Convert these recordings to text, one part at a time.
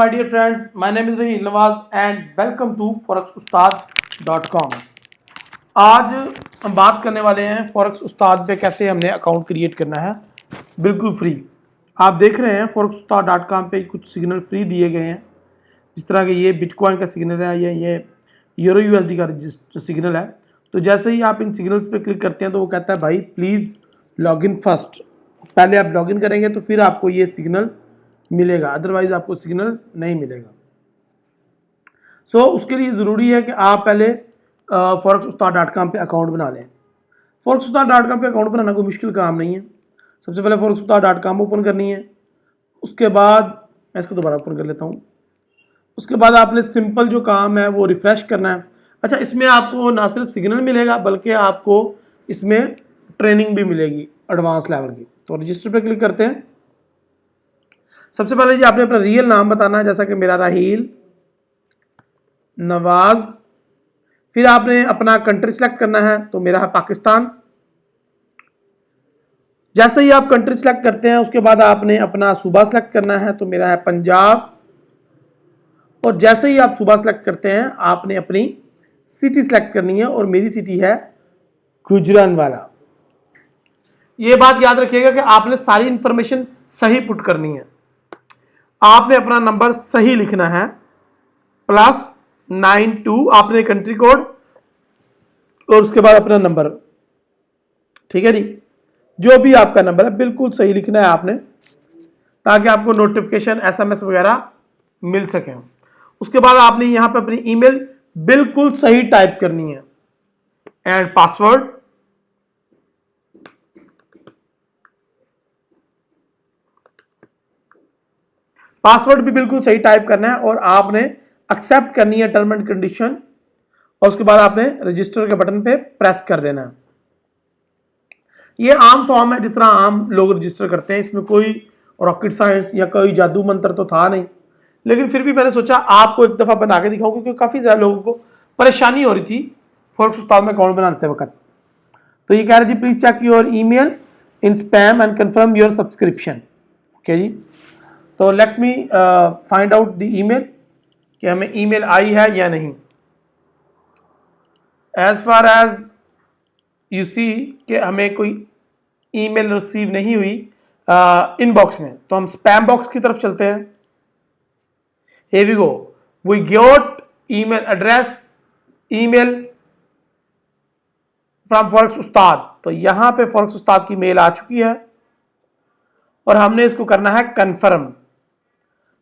My dear friends, my name is Raheel Nawaz and welcome to forexustad.com। आज हम बात करने वाले हैं फॉरेक्स उस्ताद पे कैसे हमने अकाउंट क्रिएट करना है बिल्कुल फ्री। आप देख रहे हैं forexustad.com पे कुछ सिग्नल फ्री दिए गए हैं, जिस तरह के ये बिटकॉइन का सिग्नल है, ये यूरो यूएसडी का सिग्नल है। तो जैसे ही आप इन सिग्नल्स पे क्लिक करते हैं तो वो कहता है भाई प्लीज़ लॉगिन फर्स्ट, पहले आप लॉगिन करेंगे तो फिर आपको ये सिग्नल मिलेगा, अदरवाइज आपको सिग्नल नहीं मिलेगा। सो उसके लिए ज़रूरी है कि आप पहले forexustad.com पे अकाउंट बना लें। forexustad.com पे अकाउंट बनाना कोई मुश्किल काम नहीं है। सबसे पहले forexustad.com ओपन करनी है, उसके बाद मैं इसको दोबारा ओपन कर लेता हूँ। उसके बाद आपने सिंपल जो काम है वो रिफ़्रेश करना है। अच्छा, इसमें आपको ना सिर्फ सिग्नल मिलेगा बल्कि आपको इसमें ट्रेनिंग भी मिलेगी एडवांस लेवल की। तो रजिस्टर पे क्लिक करते हैं। सबसे पहले जी आपने अपना रियल नाम बताना है, जैसा कि मेरा राहील नवाज। फिर आपने अपना कंट्री सेलेक्ट करना है, तो मेरा है पाकिस्तान। जैसे ही आप कंट्री सेलेक्ट करते हैं उसके बाद आपने अपना सूबा सेलेक्ट करना है, तो मेरा है पंजाब। और जैसे ही आप सूबा सेलेक्ट करते हैं आपने अपनी सिटी सेलेक्ट करनी है, और मेरी सिटी है गुजरानवाला। ये बात याद रखिएगा कि आपने सारी इंफॉर्मेशन सही पुट करनी है। आपने अपना नंबर सही लिखना है, +92 आपने कंट्री कोड और उसके बाद अपना नंबर। ठीक है जी, जो भी आपका नंबर है बिल्कुल सही लिखना है आपने, ताकि आपको नोटिफिकेशन SMS वगैरह मिल सके। उसके बाद आपने यहां पे अपनी ईमेल बिल्कुल सही टाइप करनी है एंड पासवर्ड भी बिल्कुल सही टाइप करना है, और आपने एक्सेप्ट करनी है टर्म एंड कंडीशन, और उसके बाद आपने रजिस्टर के बटन पे प्रेस कर देना है। ये आम फॉर्म है, जिस तरह आम लोग रजिस्टर करते हैं, इसमें कोई रॉकेट साइंस या कोई जादू मंत्र तो था नहीं, लेकिन फिर भी मैंने सोचा आपको एक दफ़ा बना के दिखाऊं, क्योंकि काफ़ी ज़्यादा लोगों को परेशानी हो रही थी फॉरेक्स उस्ताद में अकाउंट बनाते वक्त। तो ये कह रहे जी please check your email in spam and confirm your subscription. Okay जी, तो let me find out the email कि हमें ईमेल आई है या नहीं। As far as you see कि हमें कोई ईमेल रिसीव नहीं हुई इनबॉक्स में, तो हम स्पैम बॉक्स की तरफ चलते हैं। Here we go. We got email address, email from forex उस्ताद। तो यहां पे फॉरेक्स उस्ताद की मेल आ चुकी है और हमने इसको करना है कंफर्म।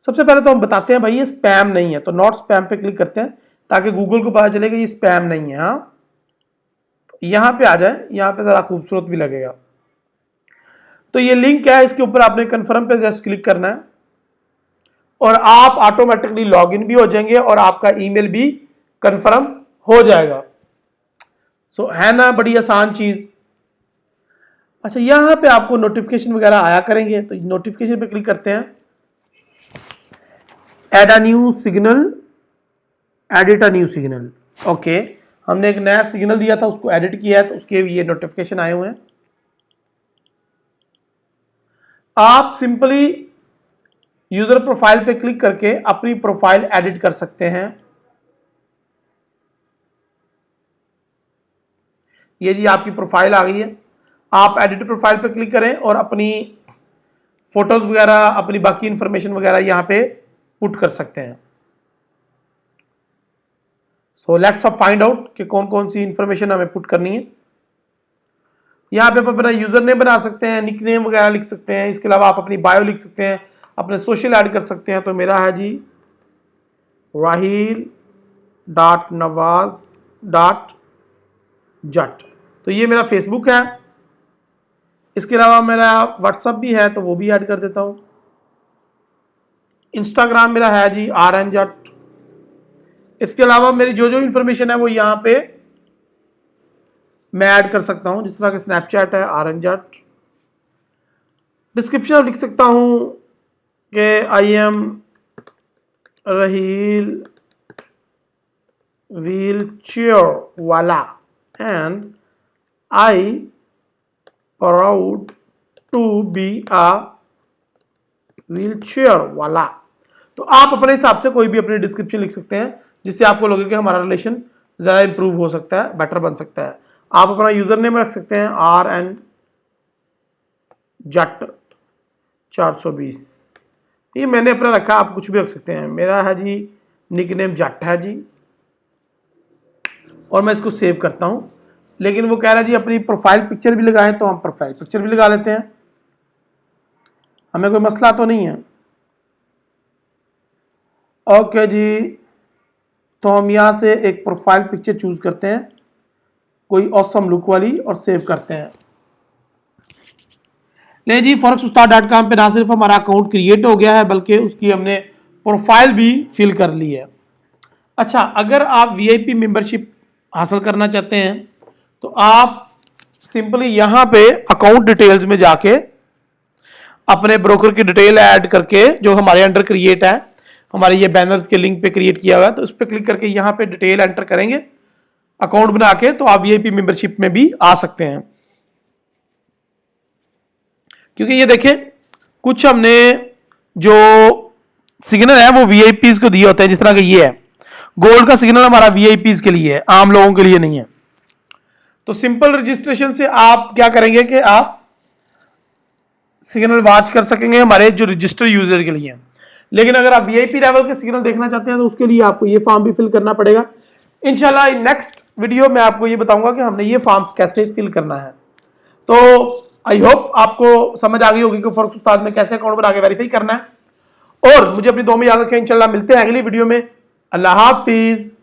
सबसे पहले तो हम बताते हैं भाई ये स्पैम नहीं है, तो नॉट स्पैम पे क्लिक करते हैं ताकि गूगल को पता चले कि ये स्पैम नहीं है। हाँ, तो यहां पे आ जाए, यहां पे जरा खूबसूरत भी लगेगा। तो ये लिंक है, इसके ऊपर आपने कंफर्म पे जस्ट क्लिक करना है और आप ऑटोमेटिकली लॉगिन भी हो जाएंगे और आपका ईमेल भी कंफर्म हो जाएगा। सो है ना बड़ी आसान चीज। अच्छा, यहां पे आपको नोटिफिकेशन वगैरह आया करेंगे, तो नोटिफिकेशन पे क्लिक करते हैं। Add a new signal, edit a new signal. Okay, हमने एक नया सिग्नल दिया था, उसको एडिट किया है, तो उसके ये नोटिफिकेशन आए हुए हैं। आप सिंपली यूजर प्रोफाइल पे क्लिक करके अपनी प्रोफाइल एडिट कर सकते हैं। ये जी आपकी प्रोफाइल आ गई है। आप एडिट प्रोफाइल पे क्लिक करें और अपनी फोटोज वगैरह, अपनी बाकी इंफॉर्मेशन वगैरह यहां पे पुट कर सकते हैं। सो लेट्स अब फाइंड आउट कि कौन कौन सी इंफॉर्मेशन हमें पुट करनी है। यहाँ पे आप अपना यूजर नेम बना सकते हैं, निक नेम वगैरह लिख सकते हैं। इसके अलावा आप अपनी बायो लिख सकते हैं, अपने सोशल ऐड कर सकते हैं। तो मेरा है जी raheel.nawaz.jat। तो ये मेरा फेसबुक है। इसके अलावा मेरा व्हाट्सअप भी है, तो वो भी ऐड कर देता हूँ। इंस्टाग्राम मेरा है जी rnjat। इसके अलावा मेरी जो जो इंफॉर्मेशन है वो यहाँ पे मैं ऐड कर सकता हूँ, जिस तरह के स्नैपचैट है rnjat। डिस्क्रिप्शन लिख सकता हूँ कि आई एम राहील व्हीलचेयर वाला and I proud to be a wheelchair वाला। तो आप अपने हिसाब से कोई भी अपनी डिस्क्रिप्शन लिख सकते हैं जिससे आपको लगे कि हमारा रिलेशन ज़्यादा इंप्रूव हो सकता है, बेटर बन सकता है। आप अपना यूज़र नेम रख सकते हैं RN जट 420, ये मैंने अपना रखा, आप कुछ भी रख सकते हैं। मेरा है जी निक नेम जट है जी, और मैं इसको सेव करता हूं। लेकिन वो कह रहा है जी अपनी प्रोफाइल पिक्चर भी लगाएं, तो हम प्रोफाइल पिक्चर भी लगा लेते हैं, हमें कोई मसला तो नहीं है। ओके जी, तो हम यहाँ से एक प्रोफाइल पिक्चर चूज करते हैं, कोई ऑसम लुक वाली, और सेव करते हैं। ले जी, forex-ustad.com पे ना सिर्फ हमारा अकाउंट क्रिएट हो गया है बल्कि उसकी हमने प्रोफाइल भी फिल कर ली है। अच्छा, अगर आप VIP मेंबरशिप हासिल करना चाहते हैं तो आप सिंपली यहाँ पे अकाउंट डिटेल्स में जाके अपने ब्रोकर की डिटेल ऐड करके, जो हमारे अंडर क्रिएट है, हमारे ये बैनर्स के लिंक पे क्रिएट किया हुआ है, तो उस पर क्लिक करके यहाँ पे डिटेल एंटर करेंगे अकाउंट बना के, तो आप VIP मेंबरशिप में भी आ सकते हैं। क्योंकि ये देखें, कुछ हमने जो सिग्नल है वो VIPs को दिए होते हैं, जिस तरह का ये है गोल्ड का सिग्नल हमारा VIPs के लिए है, आम लोगों के लिए नहीं है। तो सिंपल रजिस्ट्रेशन से आप क्या करेंगे कि आप सिग्नल वॉच कर सकेंगे हमारे जो रजिस्टर यूजर के लिए। लेकिन अगर आप VIP लेवल के सिग्नल देखना चाहते हैं तो उसके लिए आपको ये फॉर्म भी फिल करना पड़ेगा। इंशाल्लाह नेक्स्ट वीडियो में आपको ये बताऊंगा कि हमने ये फॉर्म कैसे फिल करना है। तो आई होप आपको समझ आ गई होगी कि फॉरेक्स उस्ताद में कैसे अकाउंट बना के वेरीफाई करना है। और मुझे अपनी दुआ में याद रखें, इंशाल्लाह मिलते हैं अगली वीडियो में। अल्लाह हाफिज।